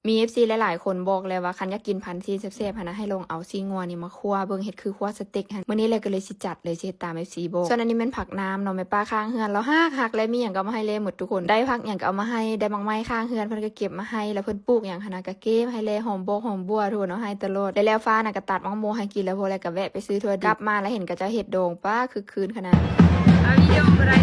มี FC หลายๆคนบอกเลยว่าคันอยากกินพันธุ์ซีแซ่บๆนะให้ลองเอาซีงัวนี่มาคั่วเบิ่งเฮ็ดคือคั่วสเต็กหั่นมื้อนี้เลยก็เลยสิจัดเลยสิเฮ็ดตาม FC บอกส่วนอันนี้เป็นผักน้ำเนาะแม่ป้าข้างเฮือนแล้วฮักๆและมีหยังก็มาให้เลยหมดทุกคนได้ผักหยังก็เอามาให้ได้มักไม้ข้างเฮือนเพิ่นก็เก็บมาให้แล้วเพิ่นปลูกหยังหั่นน่ะก็เก็บให้เลยหอมบกหอมบัวทุกคนเอาให้ตลอดแล้วฟ้าน่ะก็ตัดมังโมให้กินแล้วพอแล้วก็แวะไปซื้อถั่วดิบกลับมาแล้วเห็นก็จะเฮ็ดโด่งป้าคือคืนขนาดเอาวิดีโอบ่ได้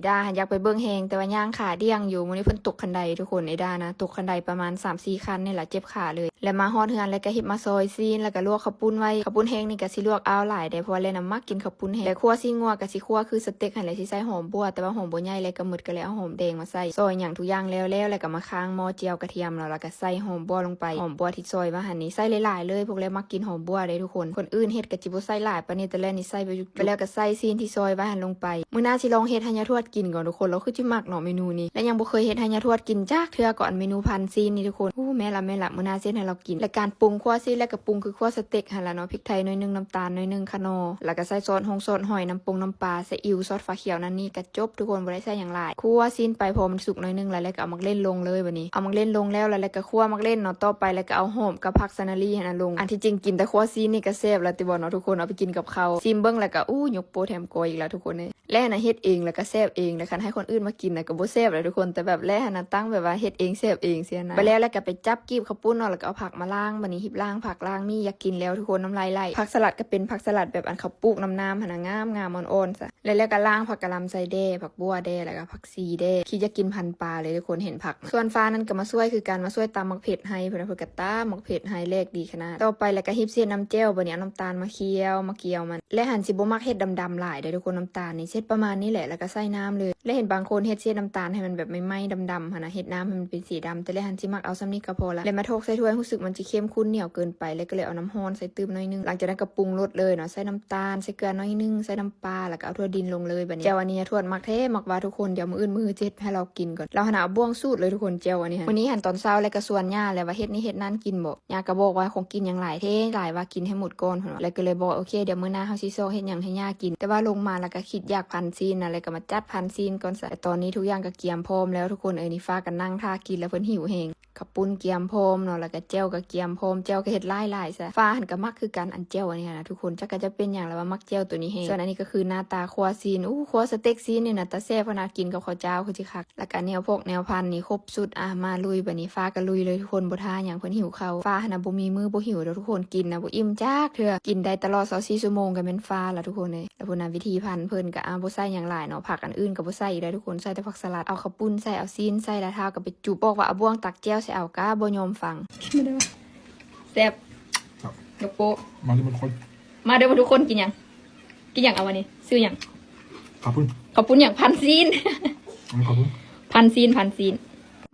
ดาอยากไปเบิ่งแฮงแต่ว่าย่างขาเดี้ยงอยู่มื้อนี้เพิ่นตกคันไดทุกคนไอ้ดานะตกคันไดประมาณ 3-4 คันนี่แหละเจ็บขาเลยแล้วมาฮอดเฮือนแล้วก็เฮ็ดมาซอยซีนแล้วก็ลวกข้าวปุ้นไว้ข้าวปุ้นแห้งนี่ก็สิลวกเอาหลายได้เพราะว่าเลยน้ำมักกินข้าวปุ้นแห้งแต่คั่วซีงัวก็สิคั่วคือสเต็กหั่นแหละสิใส่หอมบัวแต่ว่าหอมบัวใหญ่เลยก็หมึดก็เลยเอาหอมแดงมาใส่ซอยหยังทุกอย่างแล้วก็มาค้างหม้อเจียวกระเทียมแล้วก็ใส่หอมบัวลงไปหอมบัวที่ซอยมาหั่นนี่ใส่หลายๆเลยพวกเลยมักกินหอมบัวได้ทุกคนคนอื่นเฮ็ดก็สิบ่ใส่หลายปานนี้แต่แล้วนี่ใส่ไปแล้วก็ใส่ซีนที่ซอยไว้หั่นลงไปมื้อหน้าสิลองเฮ็ดให้ยาทวดกินก่อนทุกคนแล้วคือจิมักเนาะเมนูนี้และยังบ่เคยเฮ็ดให้ยาทวดกินจักเทื่อก่อนเมนูพันซีนนี่ทุกคนโอ้แม่ละมื้อหน้าเฮ็ดให้เรากินและการปรุงคั่วซีนแล้วก็ปรุงคือคั่วสเต็กหั่นล่ะเนาะพริกไทยหน่อยนึงน้ำตาลหน่อยนึงคะนอแล้วก็ใส่ซอสหอยน้ำปลาซีอิ๊วซอสฟ้าเขียวนั่นนี่ก็จบทุกคนบ่ได้ใส่หยังหลายคั่วซีนไปพอมันสุกหน่อยนึงแล้วก็เอามักเล่นลงเลยบัดนี้เอามักเล่นลงแล้วก็คั่วมักเล่นเนาะต่อไปแล้วก็เอาหอมกับผักซะนารีหั่นลงอันที่จริงกินแต่คั่วซีนนี่ก็แซ่บแล้วติบ่เนาะทุกคนเอาไปกินกับข้าวซิมเบิ่งแล้วก็ยกโปแถมโกยอีกแล้วทุกคนเลยและน่ะเฮ็ดเองแล้วก็แซ่บเองแล้วคันให้คนอื่นมากินน่ะก็บ่แซ่บเลยทุกคนแต่แบบแลน่ะตั้งแบบว่าเฮ็ดเองแซ่บเองเสียนะไปแล้วก็ไปจับกีบข้าวปุ้นเนาะแล้วก็เอาผักมาล้างบัดนี้หิบล้างผักล้างมีอยากกินแล้วทุกคนน้ำลายไหลผักสลัดก็เป็นผักสลัดแบบอันเขาปลูกน้ำหั่นน่ะงามอ่อนๆซะแล้วก็ล้างผักกะหล่ำใส่แด่ผักบัวแด่แล้วก็ผักซีแด่คิดจะกินพันปลาเลยทุกคนเห็นผักส่วนฟ้านั้นก็มาช่วยคือการมาช่วยตำมักเผ็ดให้เพิ่นก็ตำมักเผ็ดให้แลกดีขนาดต่อไปแล้วก็หิบเส้นน้ำแจ่วบัดนี้เอาน้ำตาลมาเคี่ยวมาเกี่ยวมันและหั่นสิบ่มักเฮ็ดดำๆหลายเด้อทุกคนน้ำตาลนี่เช็ดประมาณนี้แหละแล้วก็ใส่น้ำเลยและเห็นบางคนเฮ็ดเส้นน้ำตาลให้มันแบบไม่ไหม้ดำๆหั่นน่ะเฮ็ดน้ำให้มันเป็นสีดำแต่และหั่นสิมักเอาซ้ำนี้ก็พอละแล้วมาโทกใส่ถ้วยรู้สึกมันสิเข้มข้นเหนียวเกินไปแล้วก็เลยเอาน้ำร้อนใส่ตื้มหน่อยนึงหลังจากนั้นก็ปรุงรสเลยเนาะใส่น้ำตาลใส่เกลือหน่อยนึงใส่น้ำปลาแล้วก็เอาถั่วดินลงเลยบัดนี้แจ่วอันนี้ทวดมักแท้มักว่าทุกคนเดี๋ยวมื้ออื่นมื้อเจ็ดให้เรากินก่อนเราหาบ่วงสูตรเลยทุกคนแจ่วอันนี้วันนี้หั่นตอนเช้าแล้วก็ส่วนย่าแล้วว่าเฮ็ดนี่เฮ็ดนั่นกินบ่ย่าก็บอกว่าคงกินอย่างหลายเท่หลายว่ากินให้หมดก่อนแล้วก็เลยบอกโอเคเดี๋ยวมื้อหน้าเฮาสิโซเฮ็ดหยังให้ย่ากินแต่ว่าลงมาแล้วก็คิดอยากพันซีนอะไรก็มาจัดพันซีนก่อนซะแต่ตอนนี้ทุกอย่างก็เกียมพร้อมแล้วทุกคนนี่ฟ้ากันนั่งท่ากินแล้วเพิ่นหิวแฮงข้าวปุ้นเกียมพร้อมเนาะแล้วก็แจ่วก็เกียมพร้อมแจ่วก็เฮ็ดหลายๆซะฟ้าหันก็มักคือกันอันแจ่วอันนี้นะทุกคนจักก็จะเป็นหยังแล้วว่ามักแจ่วตัวนี้แฮงส่วนอันนี้ก็คือหน้าตาครัวซีนครัวสเต็กซีนนี่น่ะตาแซ่บขนาดกินกับข้าวเจ้าคือสิคักแล้วก็แนวพันนี่ครบสุดมาลุยบัดนี้ฟ้าก็ลุยเลยทุกคนบ่ท่าหยังเพิ่นหิวข้าวฟ้าน่ะบ่มีมื้อบ่หิวเด้อทุกคนกินน่ะบ่อิ่มจักเทื่อกินได้ตลอด24ชั่วโมงก็แม่นฟ้าล่ะทุกคนเลยแล้วพุ่นน่ะวิธีพันเพิ่นก็บ่ใส่หยังหลายเนาะผักอันอื่นก็บ่ใส่อีกได้ทุกคนใส่แต่ผักสลัดเอาข้าวปุ้นใส่เอาซีนใส่แล้วเท้าก็ไปจุบบอกว่าเอาบ่วงตักแจ่วใส่เอาก้าบ่ยอมฟังไม่ได้ว่าแซ่บยกโปะมาที่มันคนมาเด้อทุกคนกินหยังเอาวันนี้ซื้อหยังขอบคุณอย่างพันซีน ขอบคุณพันซีน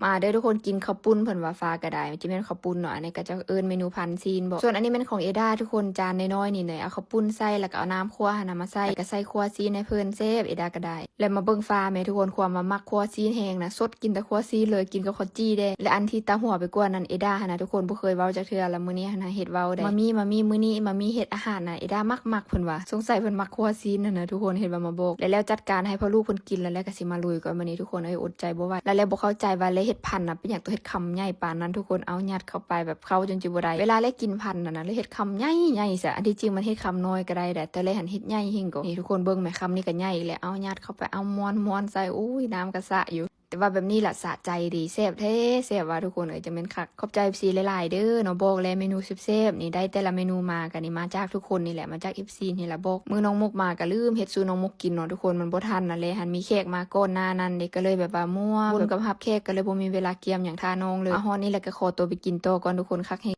มาเด้อทุกคนกินข้าวปุ้นเพิ่นว่าฟ้าก็ได้มันจะเป็นข้าวปุ้นเนาะอันนี้ก็จะเอิ้นเมนูพันซีนบอกส่วนอันนี้เป็นของเอด้าทุกคนจานน้อยๆนี่เลยเอาข้าวปุ้นใส่แล้วก็เอาน้ำคั่วมาใส่ก็ใส่คั่วซีนให้เพิ่นเซฟเอด้าก็ได้แล้วมาเบิ่งฟ้าแม่ทุกคนความว่ามักคั่วซีนแห้งนะสดกินแต่คั่วซีนเลยกินกับข้าวจี้ได้และอันที่ตาหัวไปกว่านั้นเอด้านะทุกคนบ่เคยเว้าจักเทื่อแล้วมื้อนี้นะเฮ็ดเว้าได้มามีมื้อนี้มามีเฮ็ดอาหารนะเอด้ามักเพิ่นว่าสงสัยเพิ่นมักคั่วซีนนะทุกคนเฮ็ดว่ามาบอกแล้วจัดการให้พ่อลูกเพิ่นกินแล้วก็สิมาลุยก่อนมื้อนี้ทุกคนอดใจบ่ไหวแล้วบ่เข้าใจว่าเลยเฮ็ดพันน่ะเป็นหยังเฮ็ดคำใหญ่ปานนั้นทุกคนเอายัดเข้าไปแบบเข้าจนจิบ่ได้เวลาเล็กกินพันน่ะนะเลยเฮ็ดคำใหญ่ซะอันที่จริงมันเฮ็ดคำน้อยก็ได้แต่เลยหันเฮ็ดใหญ่หิ่งก็นี่ทุกคนเบิ่งแม่คำนี้ก็ใหญ่แล้วเอายัดเข้าไปเอาม้วนใส่น้ำกระสะอยู่แต่ว่าแบบนี้ล่ะสะใจดีแซ่บแท้แซ่บว่าทุกคนจะเป็นคักขอบใจ FC หลายๆเด้อเนาะบอกแล้วเมนูแซ่บๆนี่ได้แต่ละเมนูมากันนี่มาจากทุกคนนี่แหละมาจาก FC นี่แหละบอกมื้อน้องมุกมาก็ลืมเฮ็ดสู่น้องมุกกินเนาะทุกคนมันบ่ทันนั่นแหละหันมีแขกมาก่อนหน้านั้นเด็กก็เลยแบบว่ามั่วบุญกับรับแขกก็เลยบ่มีเวลาเกียมหยังทาน้องเลยฮอดนี่แหละก็ขอตัวไปกินโตก่อนทุกคนคัก